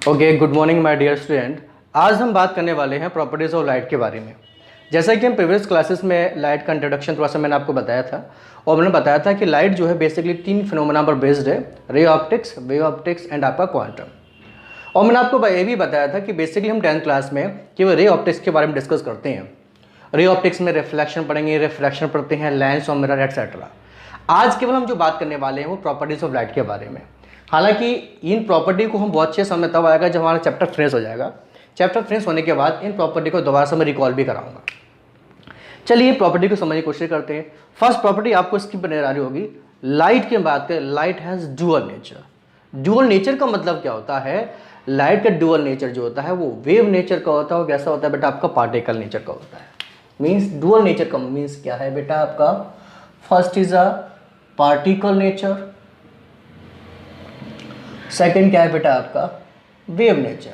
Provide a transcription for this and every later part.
Okay, good morning my dear student. आज हम बात करने वाले हैं प्रॉपर्टीज़ ऑफ लाइट के बारे में। जैसा कि हम प्रीवियस क्लासेस में लाइट का इंट्रोडक्शन थोड़ा सा मैंने आपको बताया था, और मैंने बताया था कि लाइट जो है बेसिकली 3 फिनोमेना पर बेस्ड है, ray optics, wave optics and आपका क्वांटम। और मैंने आपको ये भी बताया था कि बेसिकली हम 10th क्लास में केवल रे ऑप्टिक्स के बारे में डिस्कस करते हैं। रे ऑप्टिक्स में रिफ्लेक्शन पढ़ेंगे, रिफ्लेक्शन पढ़ते हैं, लेंस और मिरर एक्सेट्रा। आज केवल हम जो बात करने वाले हैं वो प्रॉपर्टीज़ ऑफ लाइट के बारे में। हालांकि इन प्रॉपर्टी को हम बहुत अच्छे समय तब आएगा जब हमारा चैप्टर फिनिश हो जाएगा। चैप्टर फिनिश होने के बाद इन प्रॉपर्टी को दोबारा से मैं रिकॉल भी कराऊंगा। चलिए प्रॉपर्टी को समझने की कोशिश करते हैं। फर्स्ट प्रॉपर्टी आपको इसकी नजर आ रही होगी, लाइट की बात करें, light has dual nature. Dual nature का मतलब क्या होता है? लाइट का ड्यूअल नेचर जो होता है वो वेव नेचर का होता है, और कैसा होता है बेटा? आपका पार्टिकल नेचर का होता है। मीन्स ड्यूअल नेचर का मीन्स क्या है बेटा? आपका first is a particle nature, second क्या है बेटा? आपका वेव नेचर।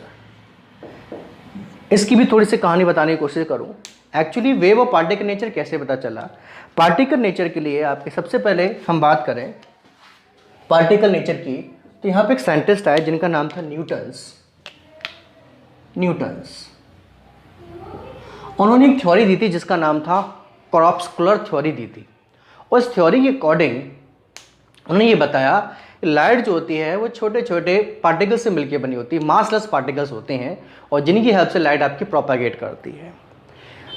इसकी भी थोड़ी सी कहानी बताने की कोशिश करूं। एक्चुअली वेव और पार्टिकल नेचर कैसे पता चला? पार्टिकल नेचर के लिए आपके सबसे पहले हम बात करें पार्टिकल नेचर की, तो यहाँ पे एक साइंटिस्ट आए जिनका नाम था न्यूटन्स। उन्होंने एक थ्योरी दी थी जिसका नाम था कॉर्पस्कुलर थ्योरी दी थी। उस थ्योरी के अकॉर्डिंग उन्होंने ये बताया लाइट जो होती है वो छोटे छोटे पार्टिकल से मिलकर बनी होती है, मासलेस पार्टिकल्स होते हैं, और जिनकी हेल्प से लाइट आपकी प्रोपागेट करती है।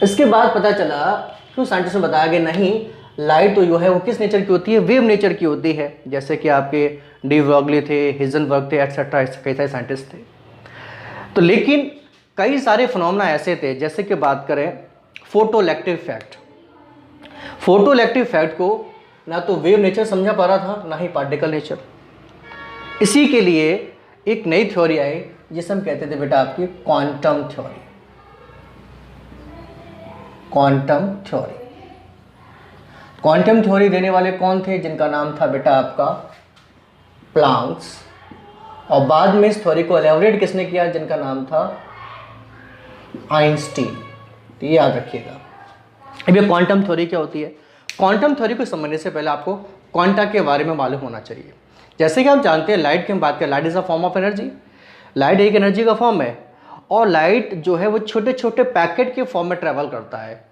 इसके बाद पता चला, क्यों साइंटिस्ट ने बताया कि नहीं, लाइट तो जो है वो किस नेचर की होती है? वेव नेचर की होती है। जैसे कि आपके डी ब्रॉगली थे, हिजनबर्ग थे, एक्सेट्रा, कई सारे साइंटिस्ट थे। तो लेकिन कई सारे फिनोमेना ऐसे थे, जैसे कि बात करें फोटोइलेक्ट्रिक इफेक्ट। फोटोइलेक्ट्रिक इफेक्ट को ना तो वेव नेचर समझा पा रहा था, ना ही पार्टिकल नेचर। इसी के लिए एक नई थ्योरी आई जिसे हम कहते थे बेटा आपकी क्वांटम थ्योरी। क्वांटम थ्योरी देने वाले कौन थे? जिनका नाम था बेटा आपका प्लैंक्स। और बाद में इस थ्योरी को एलेबोरेट किसने किया? जिनका नाम था आइंस्टीन। तो ये याद रखिएगा। अब ये क्वांटम थ्योरी क्या होती है? क्वांटम थ्योरी को समझने से पहले आपको क्वांटा के बारे में मालूम होना चाहिए। जैसे कि हम जानते हैं लाइट की हम बात करें, light is a form of energy. Light एक एनर्जी का फॉर्म है, और लाइट जो है वो छोटे छोटे पैकेट के फॉर्म में ट्रैवल करता है।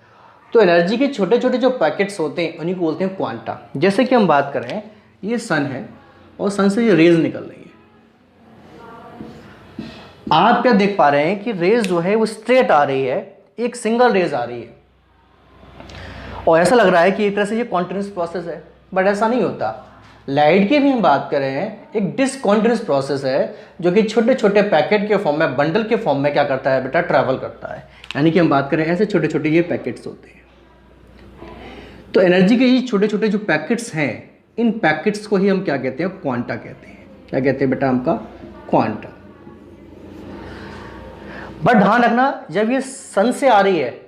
तो एनर्जी के छोटे छोटे जो पैकेट्स होते हैं उन्हीं को बोलते हैं क्वांटा। जैसे कि हम बात करें, ये सन है और सन से ये रेज निकल रही है। आप क्या देख पा रहे हैं कि रेज जो है वो स्ट्रेट आ रही है, एक सिंगल रेज आ रही है, और ऐसा लग रहा है कि एक तरह से ये कॉन्टिन्यूस प्रोसेस है, बट ऐसा नहीं होता। लाइट की भी हम बात करें, एक डिसकॉन्टिन्यूस प्रोसेस है जो कि छोटे छोटे पैकेट के फॉर्म में, बंडल के फॉर्म में क्या करता है बेटा? ट्रैवल करता है। यानी कि हम बात करें ऐसे छोटे छोटे ये पैकेट्स होते हैं। तो एनर्जी के ये छोटे छोटे जो पैकेट्स हैं, इन पैकेट्स को ही हम क्या कहते हैं? क्वांटा कहते हैं। क्या कहते हैं बेटा? हमका क्वांटा। बट ध्यान रखना, जब ये सन से आ रही है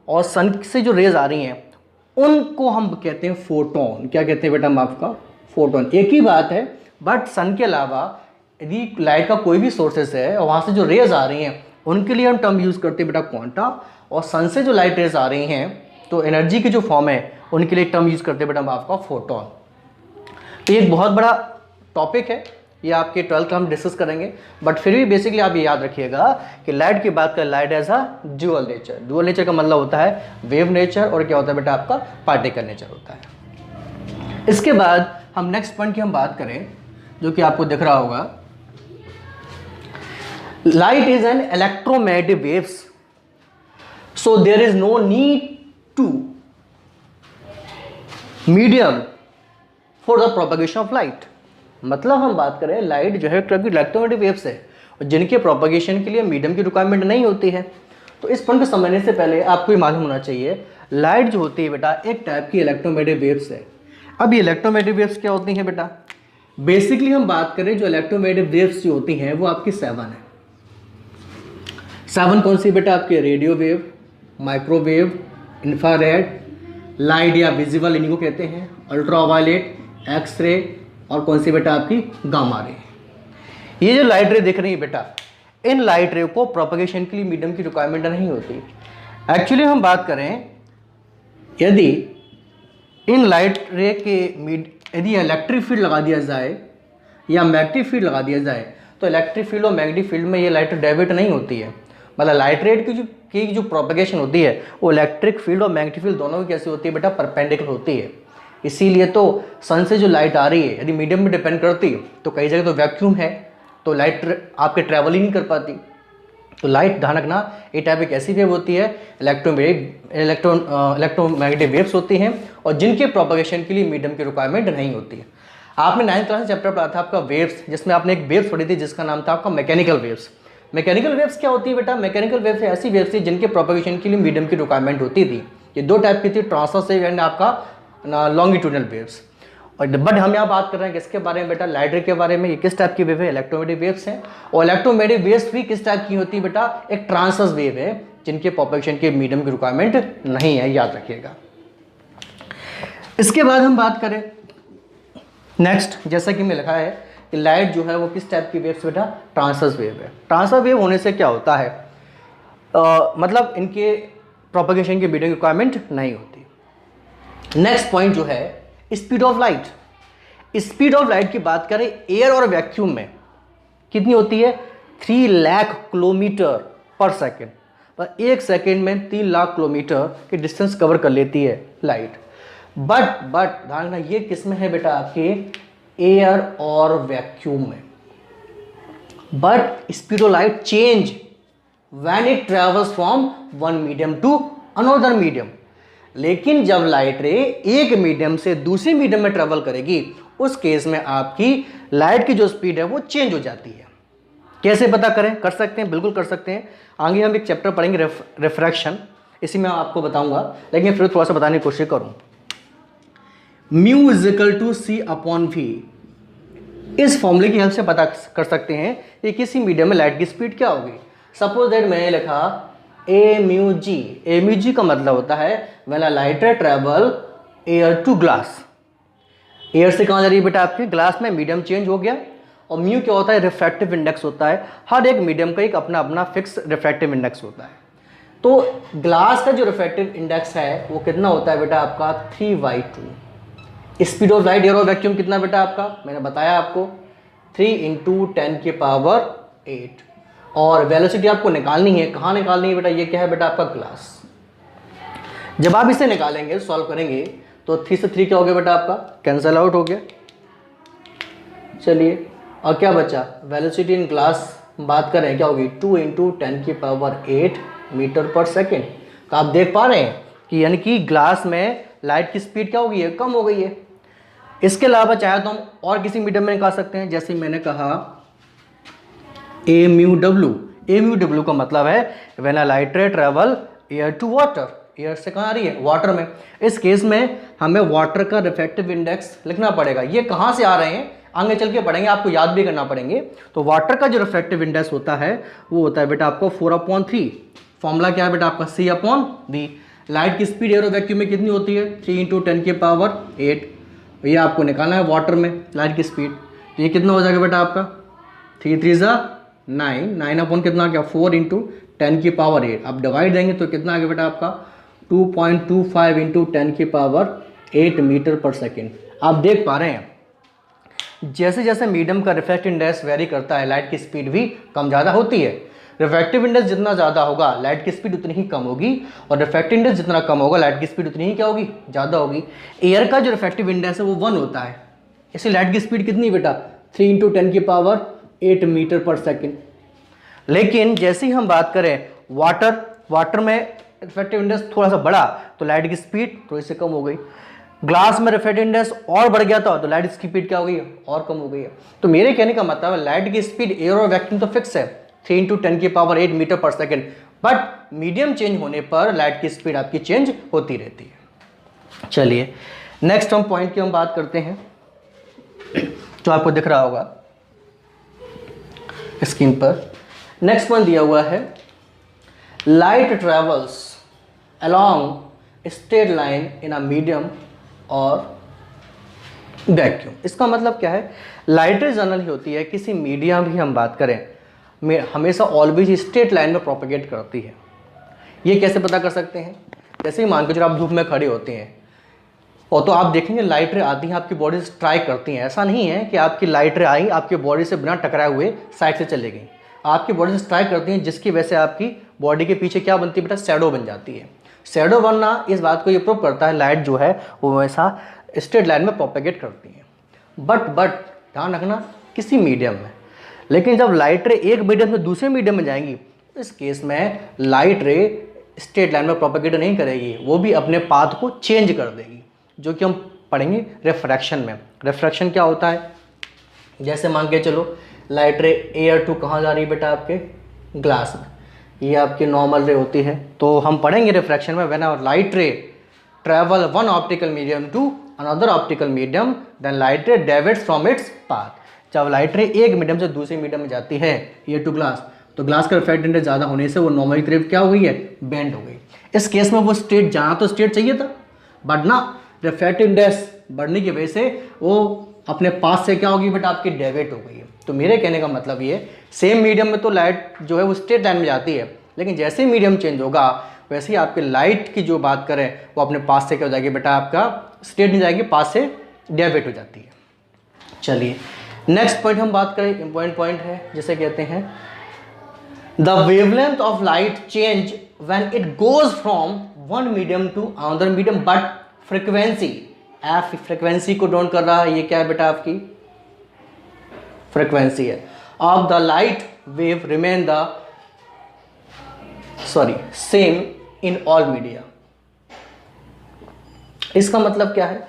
और सन से जो रेज आ रही हैं उनको हम कहते हैं फोटोन। क्या कहते हैं बेटा? हम आपका फोटोन। एक ही बात है, बट सन के अलावा यदि लाइट का कोई भी सोर्सेस है और वहाँ से जो रेज आ रही हैं उनके लिए हम टर्म यूज़ करते हैं बेटा क्वांटा, और सन से जो लाइट रेज आ रही हैं तो एनर्जी की जो फॉर्म है उनके लिए टर्म यूज़ करते हैं बेटा हम आपका फोटोन। तो ये एक बहुत बड़ा टॉपिक है, ये आपके 12th का हम डिस्कस करेंगे, बट फिर भी बेसिकली आप ये याद रखिएगा कि लाइट की बात करें, light as a dual nature. Dual nature का मतलब होता है वेव नेचर, और क्या होता है बेटा? आपका पार्टिकल नेचर होता है। इसके बाद हम नेक्स्ट पॉइंट की हम बात करें, जो कि आपको दिख रहा होगा, light is an electromagnetic waves, so there is no need to medium for the propagation of light. मतलब हम बात करें लाइट जो है इलेक्ट्रोमैग्नेटिक वेव्स है, और जिनके प्रोपगेशन के लिए मीडियम की रिक्वायरमेंट नहीं होती है। तो इस पॉइंट को समझने से पहले आपको ये मालूम होना चाहिए, लाइट जो होती है बेटा एक टाइप की इलेक्ट्रोमैग्नेटिक वेव्स है। अब ये इलेक्ट्रोमैग्नेटिक वेव्स क्या होती हैं बेटा? बेसिकली हम बात करें जो इलेक्ट्रोमैग्नेटिक वेव्स जो होती हैं वो आपकी 7 है। 7 कौन सी बेटा? आपके radio wave, microwave, infrared, light या विजिबल इन्हीं को कहते हैं, अल्ट्रावायलेट, एक्सरे, और कौन सी बेटा? आपकी गामा रे। ये जो लाइट रे दिख रही है बेटा, इन लाइट रे को प्रोपगेशन के लिए मीडियम की रिक्वायरमेंट नहीं होती। एक्चुअली हम बात करें, यदि इन लाइट रे के यदि इलेक्ट्रिक फील्ड लगा दिया जाए या मैग्नेटिक फील्ड लगा दिया जाए तो इलेक्ट्रिक फील्ड और मैग्नेटिक फील्ड में ये लाइट डेविएट नहीं होती है। मतलब लाइट रेट की जो प्रोपगेशन होती है वो इलेक्ट्रिक फील्ड और मैग्नेटिक फील्ड दोनों की कैसी होती है बेटा, परपेंडिकुलर होती है। इसीलिए तो सन से जो लाइट आ रही है यदि मीडियम पे डिपेंड करती तो कई जगह तो वैक्यूम है तो लाइट आपके ट्रैवल ही नहीं कर पाती। तो लाइट ध्यान रखना ये टाइप एक ऐसी वेव होती है इलेक्ट्रोमैग्नेटिक वेव्स होती हैं और जिनके प्रोपगेशन के लिए मीडियम की रिक्वायरमेंट नहीं होती है। आपने 9th क्लास चैप्टर पढ़ा था आपका वेव्स, जिसमें आपने एक वेव्स पढ़ी थी जिसका नाम था आपका मैकेनिकल वेव्स। मैकेनिकल वेव्स क्या होती है बेटा, मैकेनिकल वेव्स ऐसी वेव्स थी जिनके प्रोपगेशन के लिए मीडियम की रिक्वायरमेंट होती थी। ये दो टाइप की थी, ट्रांसवर्स वेव एंड आपका लॉन्गिट्यूडनल वेव्स। और बट हम यहाँ बात कर रहे हैं किसके बारे में बेटा, लाइट रे के बारे में। ये किस टाइप की वेव है, इलेक्ट्रोमैग्नेटिक वेव्स हैं। और इलेक्ट्रोमैग्नेटिक वेव्स भी किस टाइप की होती है बेटा, एक ट्रांसवर्स वेव है जिनके प्रोपगेशन के मीडियम की रिक्वायरमेंट नहीं है, याद रखिएगा। इसके बाद हम बात करें नेक्स्ट, जैसा कि मैं लिखा है कि लाइट जो है वो किस टाइप की वेव्स बेटा, ट्रांसवर्स वेव है। ट्रांसवर्स वेव होने से क्या होता है, मतलब इनके प्रोपगेशन की मीडियम रिक्वायरमेंट नहीं होती। नेक्स्ट पॉइंट जो है speed of light. Speed of light की बात करें एयर और वैक्यूम में कितनी होती है, 3 लाख किलोमीटर पर सेकेंड। पर एक सेकेंड में 3 लाख किलोमीटर की डिस्टेंस कवर कर लेती है लाइट। बट ध्यान रखना ये किस में है बेटा, आपके एयर और वैक्यूम में। But speed of light change when it travels from one medium to another medium. लेकिन जब लाइट रे एक मीडियम से दूसरे मीडियम में ट्रेवल करेगी उस केस में आपकी लाइट की जो स्पीड है वो चेंज हो जाती है। कैसे पता करें, कर सकते हैं, बिल्कुल कर सकते हैं। आगे हम एक चैप्टर पढ़ेंगे रिफ्रैक्शन, इसी में आपको बताऊंगा, लेकिन फिर थोड़ा सा बताने की कोशिश करूं। Mu is equal to c upon v, इस फॉर्मूले की हेल्प से पता कर सकते हैं कि किसी मीडियम में लाइट की स्पीड क्या होगी। सपोज दैट मैंने लिखा ए म्यू जी। ए म्यू जी का मतलब होता है when a light ray travel air to glass. Air से कहाँ जा रही है बेटा, आपके ग्लास में मीडियम चेंज हो गया। और म्यू क्या होता है, रिफ्रैक्टिव इंडेक्स होता है। हर एक मीडियम का एक अपना अपना फिक्स रिफ्रैक्टिव इंडेक्स होता है। तो ग्लास का जो रिफ्रैक्टिव इंडेक्स है वो कितना होता है बेटा, आपका 3/2। स्पीड ऑफ लाइट एयर और वैक्यूम कितना बेटा आपका, मैंने बताया आपको 3 × 10⁸। और वेलोसिटी आपको निकालनी है, कहाँ निकालनी है बेटा, ये क्या है बेटा आपका ग्लास। जब आप इसे निकालेंगे, सॉल्व करेंगे, तो 3 से 3 क्या हो गया बेटा आपका, कैंसल आउट हो गया। चलिए और क्या बचा, वेलोसिटी इन ग्लास बात करें क्या होगी, 2 × 10⁸ मीटर पर सेकेंड। तो आप देख पा रहे हैं कि यानी कि ग्लास में लाइट की स्पीड क्या हो गई है, कम हो गई है। इसके अलावा चाहे तो हम और किसी मीडियम में निकाल सकते हैं, जैसे मैंने कहा ए म्यू डब्ल्यू का मतलब है when a light ray travel air to water. Air से कहाँ आ रही है, वाटर में। इस केस में हमें वाटर का रिफ्रैक्टिव इंडेक्स लिखना पड़ेगा। ये कहाँ से आ रहे हैं आगे चल के पढ़ेंगे, आपको याद भी करना पड़ेंगे। तो वाटर का जो रिफ्रैक्टिव इंडेक्स होता है वो होता है बेटा आपको 4/3। फॉर्मूला क्या है बेटा आपका, C/V। लाइट की स्पीड एयर और वैक्यूम में कितनी होती है, 3 × 10⁸। ये आपको निकालना है वाटर में लाइट की स्पीड। तो ये कितना हो जाएगा बेटा आपका, 3 × 3 = 9, 9 कितना आ गया, 4 × 10⁸। आप डिवाइड देंगे तो कितना आ गया बेटा आपका 2.25 × 10⁸ मीटर पर सेकेंड। आप देख पा रहे हैं जैसे जैसे मीडियम का रिफ्रैक्टिव इंडेक्स वेरी करता है लाइट की स्पीड भी कम ज़्यादा होती है। रिफ्रैक्टिव इंडेक्स जितना ज़्यादा होगा लाइट की स्पीड उतनी ही कम होगी, और रिफ्रैक्टिव इंडेक्स जितना कम होगा लाइट की स्पीड उतनी ही क्या होगी, ज़्यादा होगी। एयर का जो रिफ्रैक्टिव इंडेक्स है वो 1 होता है, इसलिए लाइट की स्पीड कितनी बेटा, 3 × 10⁸ मीटर पर सेकेंड। लेकिन जैसे ही हम बात करें वाटर में रिफ्रैक्टिव इंडेक्स थोड़ा सा बढ़ा तो लाइट की स्पीड थोड़ी सी कम हो गई। ग्लास में रिफ्रैक्टिव इंडेक्स और बढ़ गया था तो लाइट की स्पीड क्या हो गई, और कम हो गई है। तो मेरे कहने का मतलब है लाइट की स्पीड एयर और वैक्यूम तो फिक्स है 3 × 10⁸ मीटर पर सेकेंड, बट मीडियम चेंज होने पर लाइट की स्पीड आपकी चेंज होती रहती है। चलिए नेक्स्ट हम पॉइंट की हम बात करते हैं, जो आपको दिख रहा होगा स्क्रीन पर। नेक्स्ट पॉइंट दिया हुआ है, light travels along straight line in a medium और वैक्यूम। इसका मतलब क्या है, लाइट रे जनरल ही होती है, किसी मीडियम भी हम बात करें में हमेशा ऑलवेज स्ट्रेट लाइन में प्रोपेगेट करती है। ये कैसे पता कर सकते हैं, जैसे ही मान के चलो आप धूप में खड़े होते हैं, और तो आप देखेंगे लाइट रे आती हैं, आपकी बॉडी से स्ट्राइक करती हैं। ऐसा नहीं है कि आपकी लाइट रे आई, आपकी बॉडी से बिना टकराए हुए साइड से चले गई। आपकी बॉडी से स्ट्राइक करती हैं, जिसकी वजह से आपकी बॉडी के पीछे क्या बनती है बेटा, शैडो बन जाती है। शैडो बनना इस बात को ये प्रूव करता है लाइट जो है वो वैसा स्ट्रेट लाइन में प्रोपेगेट करती है। बट ध्यान रखना किसी मीडियम में। लेकिन जब लाइट रे एक मीडियम से दूसरे मीडियम में जाएंगी, इस केस में लाइट रे स्ट्रेट लाइन में प्रोपेगेट नहीं करेगी, वो भी अपने पाथ को चेंज कर देगी, जो कि हम पढ़ेंगे रिफ्रैक्शन में। रिफ्रैक्शन क्या होता है, जैसे मान के चलो लाइट रे एयर टू कहाँ जा रही है बेटा, आपके ग्लास में, ये आपकी नॉर्मल रे होती है। तो हम पढ़ेंगे रिफ्रैक्शन में, when light ray travel one optical medium to another optical medium then light ray deviates from its path. जब लाइट रे एक मीडियम से दूसरे मीडियम में जाती है, ये टू ग्लास, तो ग्लास का रिफ्रैक्टिव इंडेक्स ज़्यादा होने से वो नॉर्मल की तरफ क्या हो गई है, बेंड हो गई। इस केस में वो स्ट्रेट जाना तो स्ट्रेट चाहिए था, बट ना रिफ्रैक्टिव इंडेक्स बढ़ने की वजह से वो अपने पास से क्या होगी बेटा, आपकी डेविएट हो गई है। तो मेरे कहने का मतलब ये, सेम मीडियम में तो लाइट जो है वो स्ट्रेट लाइन में जाती है, लेकिन जैसे मीडियम चेंज होगा वैसे ही आपके लाइट की जो बात करें वो अपने पास से क्या हो जाएगी बेटा, आपका स्ट्रेट नहीं जाएगी, पास से डेविएट हो जाती है। चलिए नेक्स्ट पॉइंट हम बात करें, इंपॉर्टेंट पॉइंट है, जिसे कहते हैं the wavelength of light change when it goes from one medium to another medium, but frequency, F frequency को डोंट कर रहा है, ये क्या है बेटा, आपकी फ्रीक्वेंसी है of the light wave remain the same in all media. इसका मतलब क्या है,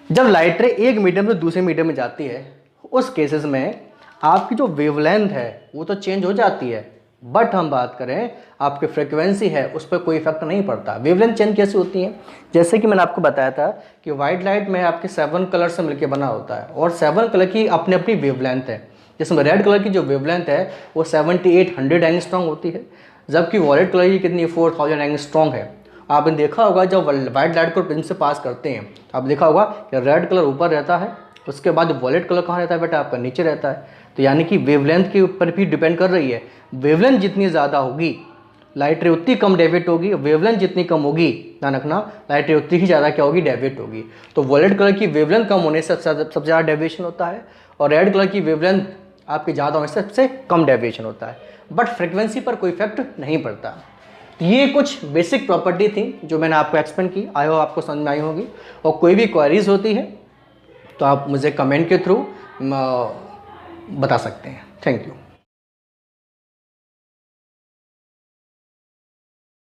जब लाइट रे एक मीडियम से दूसरे मीडियम में जाती है, उस केसेस में आपकी जो वेवलेंथ है वो तो चेंज हो जाती है, बट हम बात करें आपकी फ्रीक्वेंसी है उस पर कोई इफेक्ट नहीं पड़ता। वेवलेंथ चेंज कैसे होती है, जैसे कि मैंने आपको बताया था कि वाइट लाइट में आपके 7 कलर से मिलकर बना होता है, और 7 कलर की अपनी अपनी वेवलेंथ है। जिसमें रेड कलर की जो वेवलेंथ है वो 7800 एंगस्ट्रॉन्ग होती है, जबकि वॉलेट कलर की कितनी 4000 एंगस्ट्रॉन्ग है। आपने देखा होगा जब वाइट लाइट को पिन से पास करते हैं, आप देखा होगा कि रेड कलर ऊपर रहता है, उसके बाद वॉलेट कलर कहाँ रहता है बेटा, आपका नीचे रहता है। तो यानी कि वेवलेंथ के ऊपर भी डिपेंड कर रही है। वेवलेंथ जितनी ज़्यादा होगी लाइट रे उतनी कम डेविएट होगी, वेवलेंथ जितनी कम होगी, ध्यान रखना, लाइट रे उतनी ही ज़्यादा क्या होगी, डेविएट होगी। तो वॉलेट कलर की वेवलेंथ कम होने से सबसे ज़्यादा डेविएशन होता है, और रेड कलर की वेवलेंथ आपकी ज़्यादा होने से सबसे कम डेविएशन होता है, बट फ्रिक्वेंसी पर कोई इफेक्ट नहीं पड़ता। तो ये कुछ बेसिक प्रॉपर्टी थी जो मैंने आपको एक्सप्लेन की, आई होप आपको समझ में आई होगी। और कोई भी क्वेरीज होती है तो आप मुझे कमेंट के थ्रू बता सकते हैं। Thank you.